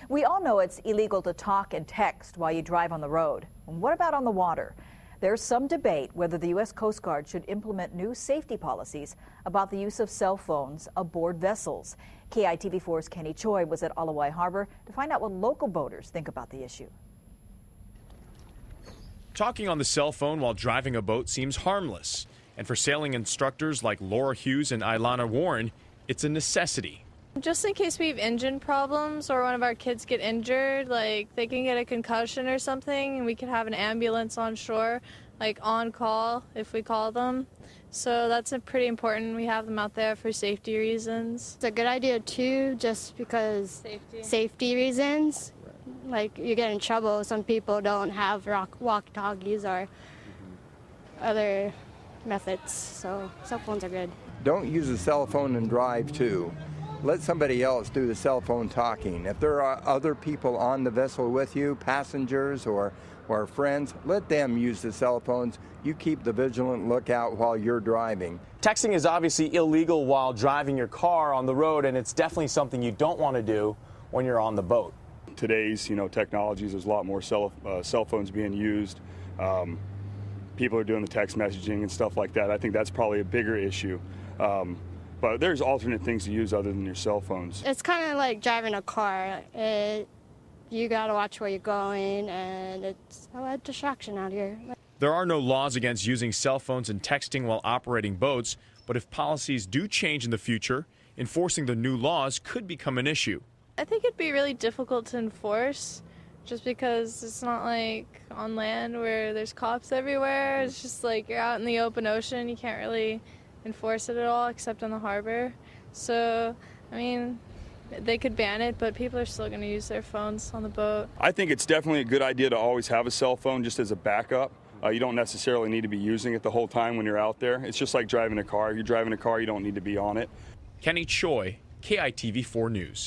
We all know it's illegal to talk and text while you drive on the road. What about on the water? There's some debate whether the U.S. Coast Guard should implement new safety policies about the use of cell phones aboard vessels. KITV4's Kenny Choi was at Alawai Harbor to find out what local boaters think about the issue. Talking on the cell phone while driving a boat seems harmless. And for sailing instructors like Laura Hughes and Ilana Warren, it's a necessity. Just in case we have engine problems or one of our kids get injured, like they can get a concussion or something, and we could have an ambulance on shore, like on call if we call them. So that's pretty important. We have them out there for safety reasons. It's a good idea too, just because safety reasons. Like you get in trouble. Some people don't have walkie-talkies or other methods, so cell phones are good. Don't use a cell phone and drive too. Let somebody else do the cell phone talking. If there are other people on the vessel with you, passengers or friends, let them use the cell phones. You keep the vigilant lookout while you're driving. Texting is obviously illegal while driving your car on the road, and it's definitely something you don't want to do when you're on the boat. Today's technologies, there's a lot more cell phones being used. People are doing the text messaging and stuff like that. I think that's probably a bigger issue. But there's alternate things to use other than your cell phones. It's kind of like driving a car. You got to watch where you're going, and it's a distraction out here. There are no laws against using cell phones and texting while operating boats, but if policies do change in the future, enforcing the new laws could become an issue. I think it'd be really difficult to enforce just because it's not like on land where there's cops everywhere. It's just like you're out in the open ocean. You can't really enforce it at all except on the harbor. So, I mean, they could ban it, but people are still going to use their phones on the boat. I think it's definitely a good idea to always have a cell phone just as a backup. You don't necessarily need to be using it the whole time when you're out there. It's just like driving a car. If you're driving a car, you don't need to be on it. Kenny Choi, KITV4 News.